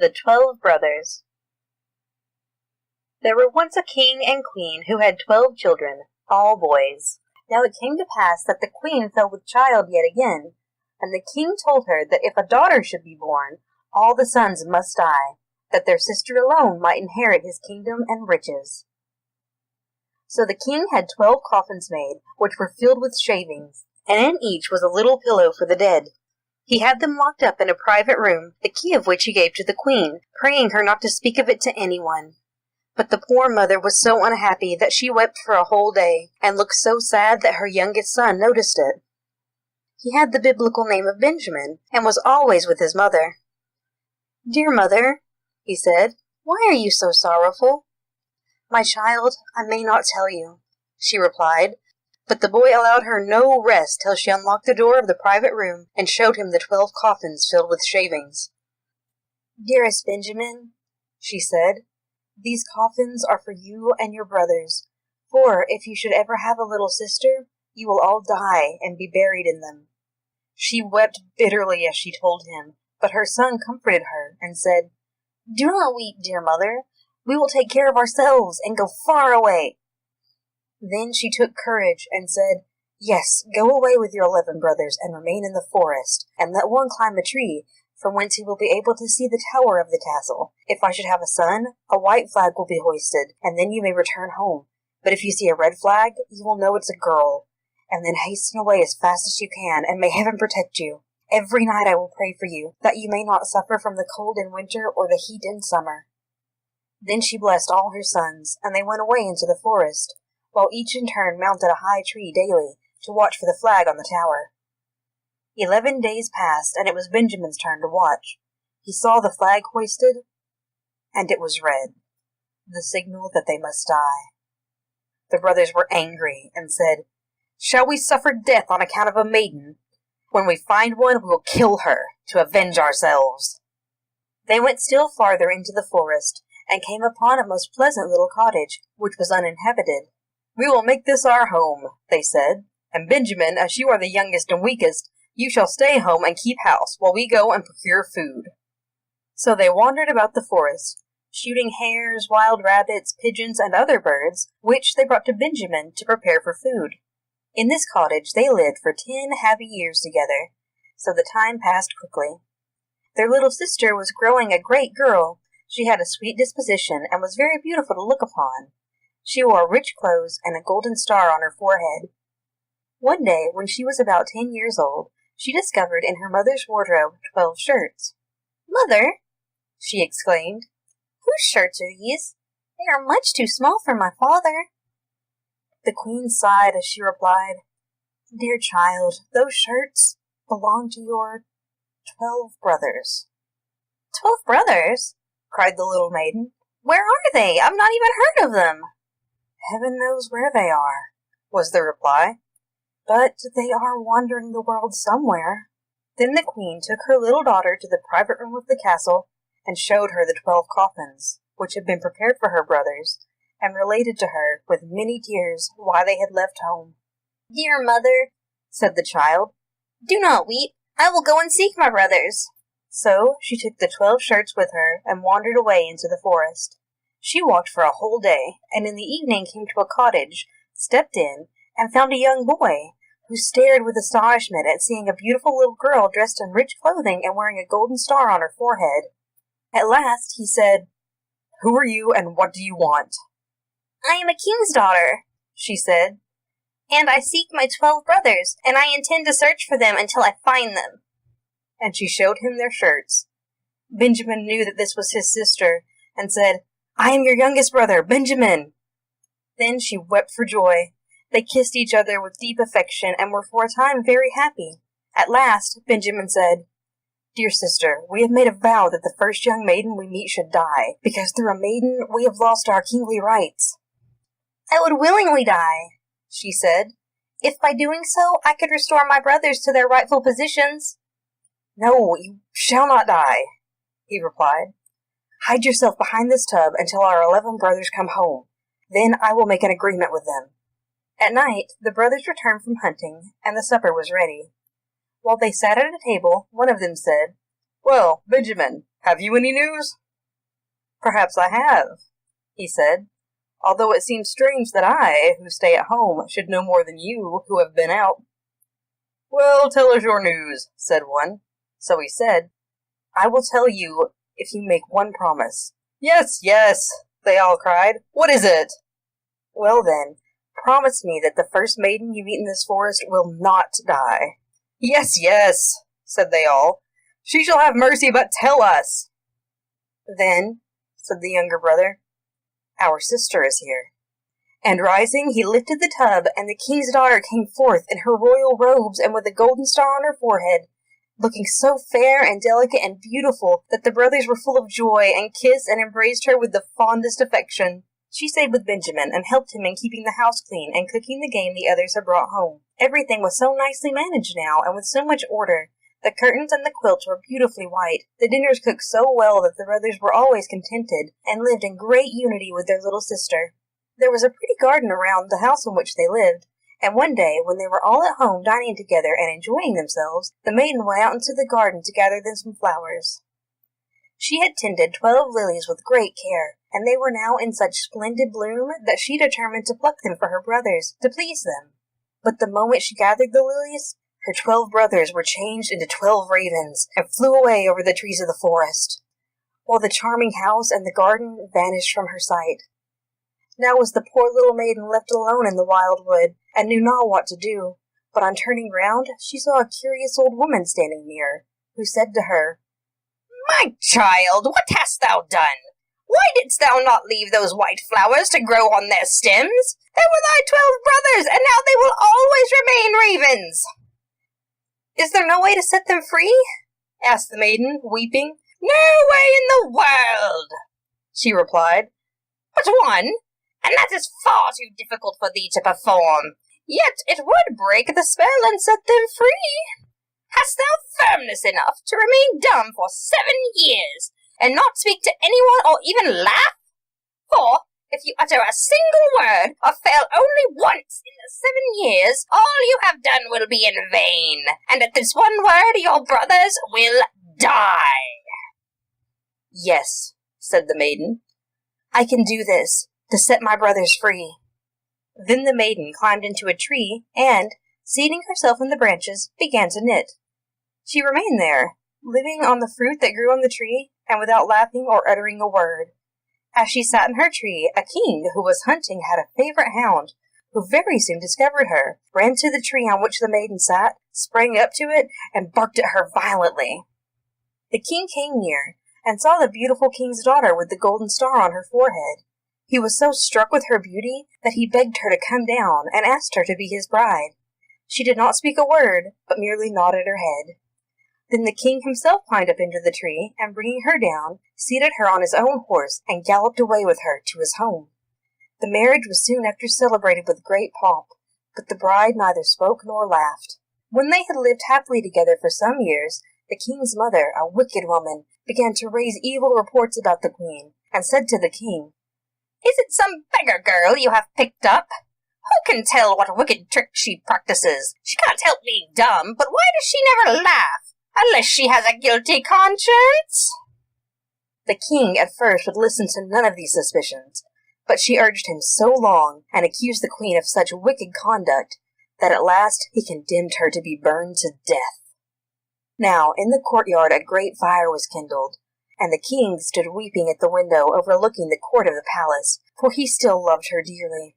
The 12 Brothers. There were once a king and queen who had 12 children, all boys. Now it came to pass that the queen fell with child yet again, and the king told her that if a daughter should be born, all the sons must die, that their sister alone might inherit his kingdom and riches. So the king had 12 coffins made, which were filled with shavings, and in each was a little pillow for the dead. He had them locked up in a private room, the key of which he gave to the queen, praying her not to speak of it to anyone. But the poor mother was so unhappy that she wept for a whole day, and looked so sad that her youngest son noticed it. He had the biblical name of Benjamin, and was always with his mother. "Dear mother," he said, "why are you so sorrowful?" "My child, I may not tell you," she replied. But the boy allowed her no rest till she unlocked the door of the private room and showed him the 12 coffins filled with shavings. "Dearest Benjamin," she said, "these coffins are for you and your brothers, for if you should ever have a little sister, you will all die and be buried in them." She wept bitterly as she told him, but her son comforted her and said, "Do not weep, dear mother. We will take care of ourselves and go far away." Then she took courage and said, "Yes, go away with your 11 brothers and remain in the forest, and let one climb a tree, from whence he will be able to see the tower of the castle. If I should have a son, a white flag will be hoisted, and then you may return home. But if you see a red flag, you will know it's a girl. And then hasten away as fast as you can, and may heaven protect you. Every night I will pray for you, that you may not suffer from the cold in winter or the heat in summer." Then she blessed all her sons, and they went away into the forest, while each in turn mounted a high tree daily to watch for the flag on the tower. 11 days passed, and it was Benjamin's turn to watch. He saw the flag hoisted, and it was red, the signal that they must die. The brothers were angry and said, "Shall we suffer death on account of a maiden? When we find one, we will kill her to avenge ourselves." They went still farther into the forest, and came upon a most pleasant little cottage, which was uninhabited. "We will make this our home," they said, "and Benjamin, as you are the youngest and weakest, you shall stay home and keep house, while we go and procure food." So they wandered about the forest, shooting hares, wild rabbits, pigeons, and other birds, which they brought to Benjamin to prepare for food. In this cottage they lived for 10 happy years together, so the time passed quickly. Their little sister was growing a great girl. She had a sweet disposition, and was very beautiful to look upon. She wore rich clothes and a golden star on her forehead. One day, when she was about 10 years old, she discovered in her mother's wardrobe 12 shirts. "Mother," she exclaimed, "whose shirts are these? They are much too small for my father." The queen sighed as she replied, "Dear child, those shirts belong to your 12 brothers." "12 brothers?" cried the little maiden. "Where are they? I've not even heard of them." "Heaven knows where they are," was the reply, "but they are wandering the world somewhere." Then the queen took her little daughter to the private room of the castle, and showed her the 12 coffins, which had been prepared for her brothers, and related to her, with many tears, why they had left home. "Dear mother," said the child, "do not weep. I will go and seek my brothers." So she took the 12 shirts with her, and wandered away into the forest. She walked for a whole day, and in the evening came to a cottage, stepped in, and found a young boy, who stared with astonishment at seeing a beautiful little girl dressed in rich clothing and wearing a golden star on her forehead. At last he said, "Who are you, and what do you want?" "I am a king's daughter," she said, "and I seek my 12 brothers, and I intend to search for them until I find them." And she showed him their shirts. Benjamin knew that this was his sister, and said, "I am your youngest brother, Benjamin." Then she wept for joy. They kissed each other with deep affection, and were for a time very happy. At last Benjamin said, "Dear sister, we have made a vow that the first young maiden we meet should die, because through a maiden we have lost our kingly rights." "I would willingly die," she said, "if by doing so I could restore my brothers to their rightful positions." "No, you shall not die," he replied. "Hide yourself behind this tub until our 11 brothers come home. Then I will make an agreement with them." At night the brothers returned from hunting, and the supper was ready. While they sat at a table, one of them said, "Well, Benjamin, have you any news?" "Perhaps I have," he said, "although it seems strange that I, who stay at home, should know more than you, who have been out." "Well, tell us your news," said one. So he said, "I will tell you if you make one promise." "Yes, yes," they all cried. "What is it?" "Well then, promise me that the first maiden you meet in this forest will not die." "Yes, yes," said they all. "She shall have mercy, but tell us." "Then," said the younger brother, "our sister is here." And rising, he lifted the tub, and the king's daughter came forth in her royal robes and with a golden star on her forehead, looking so fair and delicate and beautiful that the brothers were full of joy and kissed and embraced her with the fondest affection. She stayed with Benjamin and helped him in keeping the house clean and cooking the game the others had brought home. Everything was so nicely managed now, and with so much order. The curtains and the quilts were beautifully white. The dinners cooked so well that the brothers were always contented and lived in great unity with their little sister. There was a pretty garden around the house in which they lived, and one day, when they were all at home dining together and enjoying themselves, the maiden went out into the garden to gather them some flowers. She had tended 12 lilies with great care, and they were now in such splendid bloom that she determined to pluck them for her brothers, to please them. But the moment she gathered the lilies, her 12 brothers were changed into 12 ravens, and flew away over the trees of the forest, while the charming house and the garden vanished from her sight. Now was the poor little maiden left alone in the wild wood, and knew not what to do. But on turning round, she saw a curious old woman standing near, who said to her, "My child, what hast thou done? Why didst thou not leave those white flowers to grow on their stems? They were thy 12 brothers, and now they will always remain ravens." "Is there no way to set them free?" asked the maiden, weeping. "No way in the world," she replied, "but one, and that is far too difficult for thee to perform. Yet it would break the spell and set them free. Hast thou firmness enough to remain dumb for 7 years, and not speak to anyone or even laugh? For, if you utter a single word, or fail only once in the 7 years, all you have done will be in vain, and at this one word your brothers will die." "Yes," said the maiden, "I can do this, to set my brothers free." Then the maiden climbed into a tree, and, seating herself in the branches, began to knit. She remained there, living on the fruit that grew on the tree, and without laughing or uttering a word. As she sat in her tree, a king who was hunting had a favorite hound, who very soon discovered her, ran to the tree on which the maiden sat, sprang up to it, and barked at her violently. The king came near, and saw the beautiful king's daughter with the golden star on her forehead. He was so struck with her beauty that he begged her to come down and asked her to be his bride. She did not speak a word, but merely nodded her head. Then the king himself climbed up into the tree, and bringing her down, seated her on his own horse, and galloped away with her to his home. The marriage was soon after celebrated with great pomp, but the bride neither spoke nor laughed. When they had lived happily together for some years, the king's mother, a wicked woman, began to raise evil reports about the queen, and said to the king, "Is it some beggar girl you have picked up? Who can tell what wicked trick she practices? She can't help being dumb, but why does she never laugh? Unless she has a guilty conscience?" The king at first would listen to none of these suspicions, but she urged him so long, and accused the queen of such wicked conduct, that at last he condemned her to be burned to death. Now in the courtyard a great fire was kindled, and the king stood weeping at the window overlooking the court of the palace, for he still loved her dearly.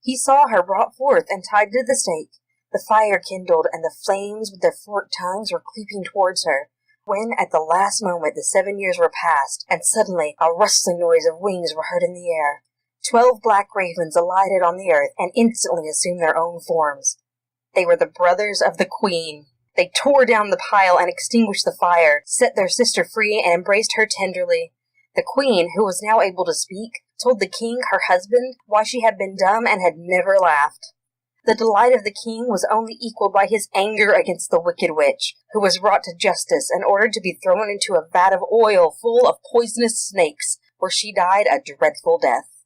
He saw her brought forth and tied to the stake. The fire kindled, and the flames with their forked tongues were creeping towards her, when at the last moment the 7 years were past, and suddenly a rustling noise of wings were heard in the air. 12 black ravens alighted on the earth, and instantly assumed their own forms. They were the brothers of the queen. They tore down the pile and extinguished the fire, set their sister free, and embraced her tenderly. The queen, who was now able to speak, told the king, her husband, why she had been dumb and had never laughed. The delight of the king was only equaled by his anger against the wicked witch, who was brought to justice and ordered to be thrown into a vat of oil full of poisonous snakes, where she died a dreadful death.